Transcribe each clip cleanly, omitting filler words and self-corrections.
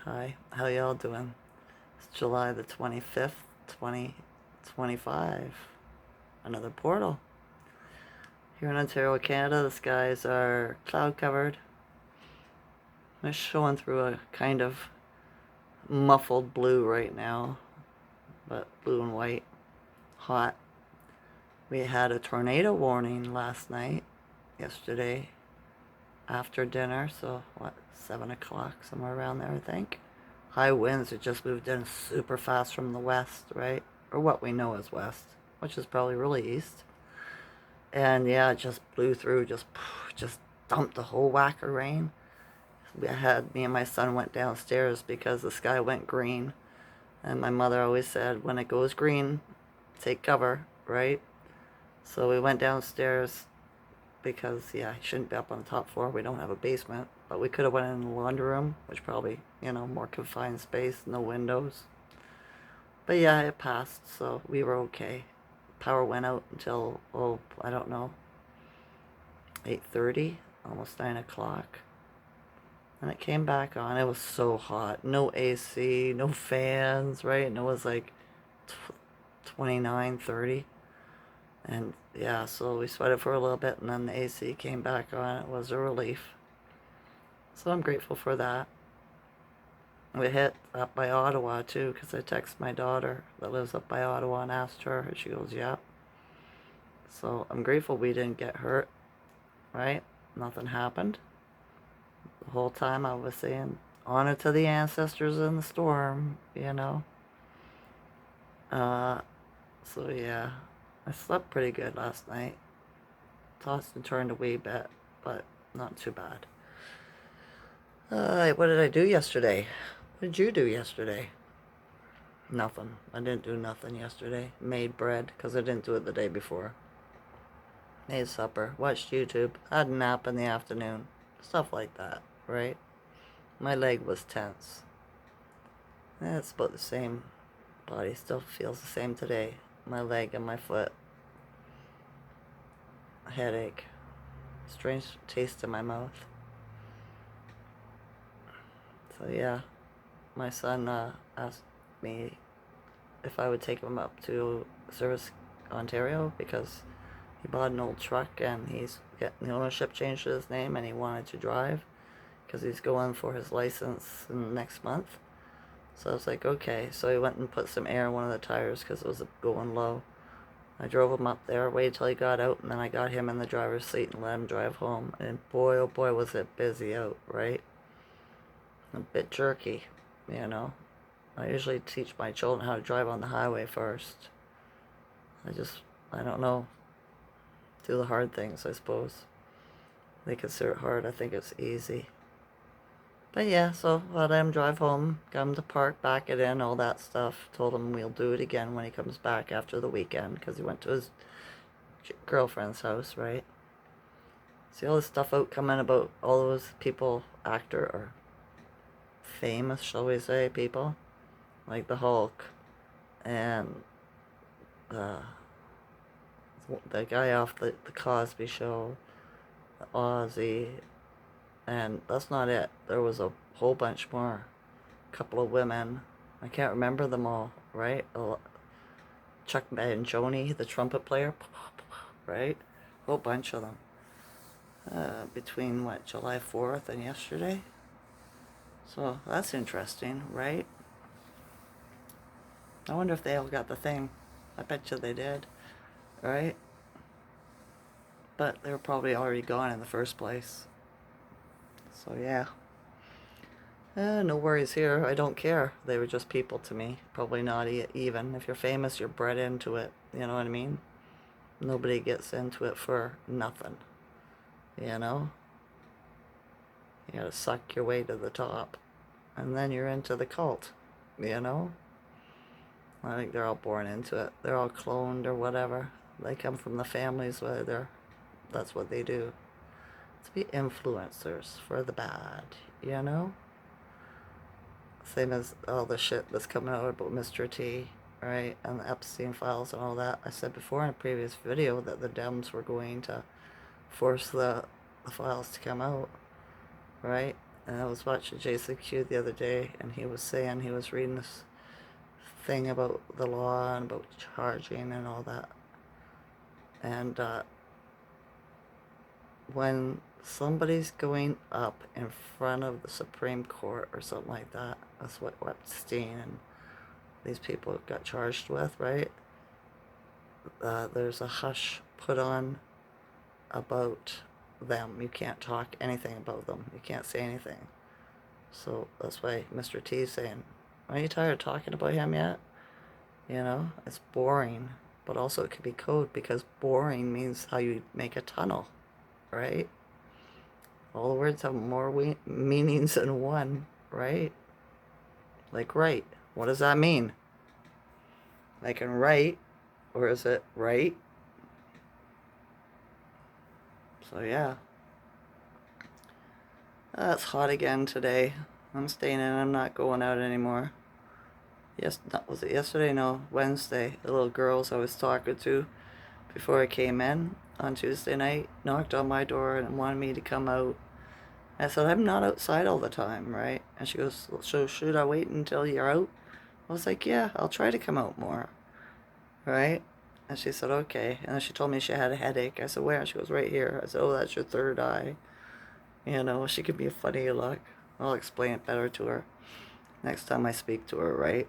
Hi, how y'all doing? It's July the 25th, 2025. Another portal. Here in Ontario, Canada, the skies are cloud covered. It's showing through a kind of muffled blue right now, but blue and white. Hot. We had a tornado warning last night, yesterday, after dinner, so what, 7 o'clock, somewhere around there, I think. High winds, it just moved in super fast from the west, right? Or what we know as west, which is probably really east. And yeah, it just blew through, just dumped a whole whack of rain. Me and my son went downstairs because the sky went green. And my mother always said, when it goes green, take cover, right? So we went downstairs because, yeah, I shouldn't be up on the top floor. We don't have a basement. But we could have went in the laundry room, which probably, more confined space, no windows. But yeah, it passed, so we were okay. Power went out until, I don't know, 8:30, almost 9 o'clock. And it came back on. It was so hot. No AC, no fans, right? And it was like 29, 30. And yeah, so we sweated for a little bit, and then the AC came back on. It was a relief. So I'm grateful for that. We hit up by Ottawa too, because I texted my daughter that lives up by Ottawa and asked her, and she goes, yeah. So I'm grateful we didn't get hurt, right? Nothing happened. The whole time I was saying, honor to the ancestors in the storm. Uh, so yeah, I slept pretty good last night. Tossed and turned a wee bit, but not too bad. What did I do yesterday? What did you do yesterday? Nothing. I didn't do nothing yesterday. Made bread, because I didn't do it the day before. Made supper. Watched YouTube. Had a nap in the afternoon. Stuff like that, right? My leg was tense. It's about the same. Body still feels the same today. My leg and my foot. Headache. Strange taste in my mouth. So yeah, my son asked me if I would take him up to Service Ontario because he bought an old truck and he's getting the ownership changed to his name and he wanted to drive because he's going for his license in next month. So I was like, okay. So he went and put some air in one of the tires because it was going low. I drove him up there, waited till he got out, and then I got him in the driver's seat and let him drive home. And boy, oh boy, was it busy out, right? A bit jerky, you know. I usually teach my children how to drive on the highway first. I don't know, do the hard things, I suppose. They consider it hard. I think it's easy. But yeah, so let him drive home, got him to park, back it in, all that stuff. Told him we'll do it again when he comes back after the weekend because he went to his girlfriend's house, right? See all this stuff out coming about all those people, actor or famous, shall we say, people like the Hulk and uh, the guy off the Cosby Show, Ozzy, and that's not it. There was a whole bunch more. A couple of women. I can't remember them all, right? Chuck and Joni, the trumpet player, right? A whole bunch of them. Between what, July 4th and yesterday? So that's interesting, right? I wonder if they all got the thing. I bet you they did, right? But they were probably already gone in the first place. So yeah. No worries here. I don't care. They were just people to me. Probably not even. If you're famous, you're bred into it. You know what I mean? Nobody gets into it for nothing. You know? You gotta suck your way to the top. And then you're into the cult. You know? I think they're all born into it. They're all cloned or whatever. They come from the families where that's what they do. To be influencers for the bad, you know? Same as all the shit that's coming out about Mr. T, right? And the Epstein files and all that. I said before in a previous video that the Dems were going to force the files to come out, right? And I was watching Jason Q the other day, and he was saying he was reading this thing about the law and about charging and all that. And when somebody's going up in front of the Supreme Court or something like that, that's what Epstein and these people got charged with, right? There's a hush put on about them. You can't talk anything about them. You can't say anything. So that's why Mr. T is saying, are you tired of talking about him yet? You know, it's boring, but also it could be code because boring means how you make a tunnel, right? All the words have more meanings than one, right? Like right. What does that mean? Like in right, or is it right? So yeah. It's hot again today. I'm staying in. I'm not going out anymore. Yes, was it yesterday? No, Wednesday. The little girls I was talking to before I came in on Tuesday night knocked on my door and wanted me to come out. I said, I'm not outside all the time, right? And she goes, so should I wait until you're out? I was like, yeah, I'll try to come out more, right? And she said, okay. And then she told me she had a headache. I said, where? She goes, right here. I said, oh, that's your third eye. You know, she could be a funny look. I'll explain it better to her next time I speak to her, right?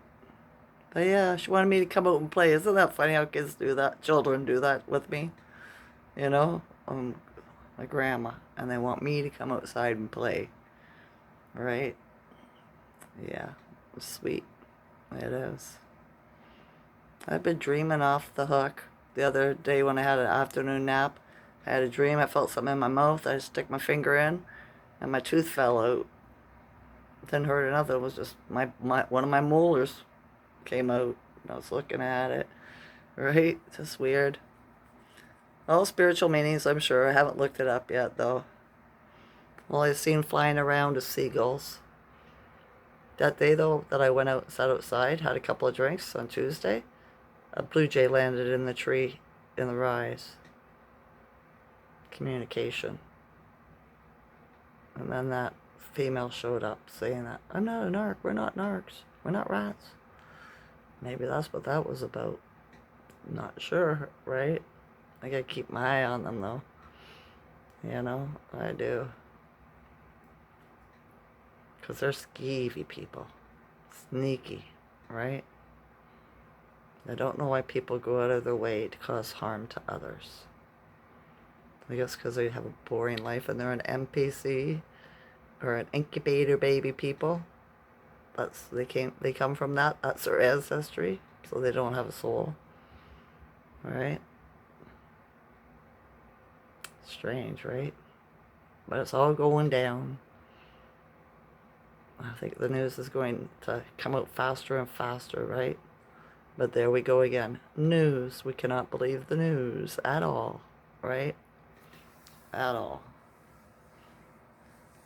But yeah, she wanted me to come out and play. Isn't that funny how kids do that? Children do that with me. You know, my grandma, and they want me to come outside and play. Right? Yeah, it's sweet. It is. I've been dreaming off the hook. The other day when I had an afternoon nap, I had a dream. I felt something in my mouth. I stuck my finger in, and my tooth fell out. Then heard another. It was just my one of my molars came out. And I was looking at it. Right? Just weird. All spiritual meanings, I'm sure. I haven't looked it up yet, though. All I've seen flying around is seagulls. That day, though, that I went out, sat outside, had a couple of drinks on Tuesday, a blue jay landed in the tree in the rise. Communication. And then that female showed up saying that, I'm not a narc, we're not narcs, we're not rats. Maybe that's what that was about. Not sure, right? I gotta keep my eye on them, though. You know, I do. Because they're skeevy people. Sneaky, right? I don't know why people go out of their way to cause harm to others. I guess because they have a boring life and they're an NPC or an incubator baby people. They come from that. That's their ancestry. So they don't have a soul. Right? Strange, right? But it's all going down. I think the news is going to come out faster and faster, right? But there we go again. News. We cannot believe the news at all, right? At all.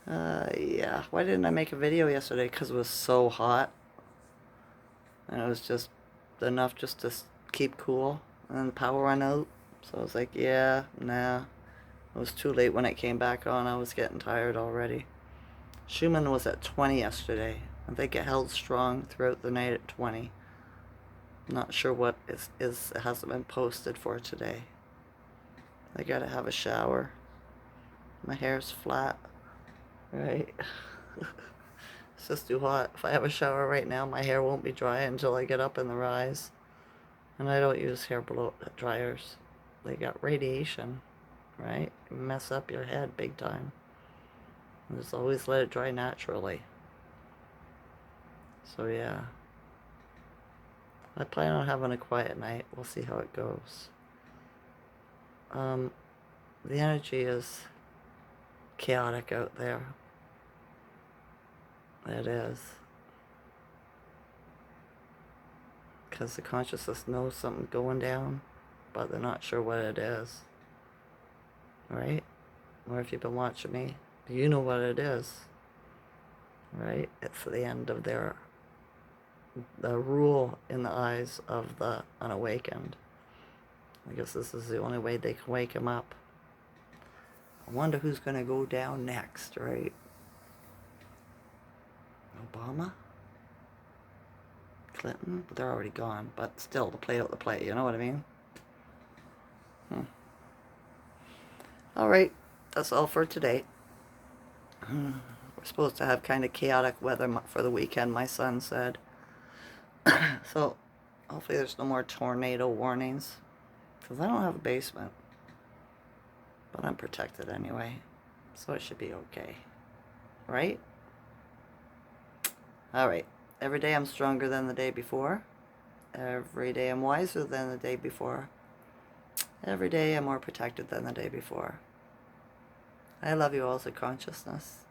Yeah. Why didn't I make a video yesterday? Because it was so hot. And it was just enough just to keep cool. And then the power went out. So I was like, yeah, nah. It was too late when it came back on. I was getting tired already. Schuman was at 20 yesterday. I think it held strong throughout the night at 20. Not sure what it hasn't been posted for today. I gotta have a shower. My hair's flat. Right? It's just too hot. If I have a shower right now, my hair won't be dry until I get up in the rise. And I don't use hair blow dryers. They got radiation, right? Mess up your head big time. Just always let it dry naturally. So yeah. I plan on having a quiet night. We'll see how it goes. The energy is chaotic out there. It is. Because the consciousness knows something's going down, but they're not sure what it is. Right? Or if you've been watching me, you know what it is. Right? It's the end of the rule in the eyes of the unawakened. I guess this is the only way they can wake him up. I wonder who's going to go down next, right? Obama? Clinton? But they're already gone. But still, to play out the play, you know what I mean? Alright, that's all for today. We're supposed to have kind of chaotic weather for the weekend, my son said. So, hopefully there's no more tornado warnings. Because I don't have a basement. But I'm protected anyway. So it should be okay. Right? Alright. Every day I'm stronger than the day before. Every day I'm wiser than the day before. Every day I'm more protected than the day before. I love you all as a consciousness.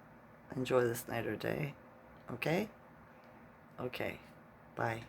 Enjoy this night or day. Okay? Okay. Bye.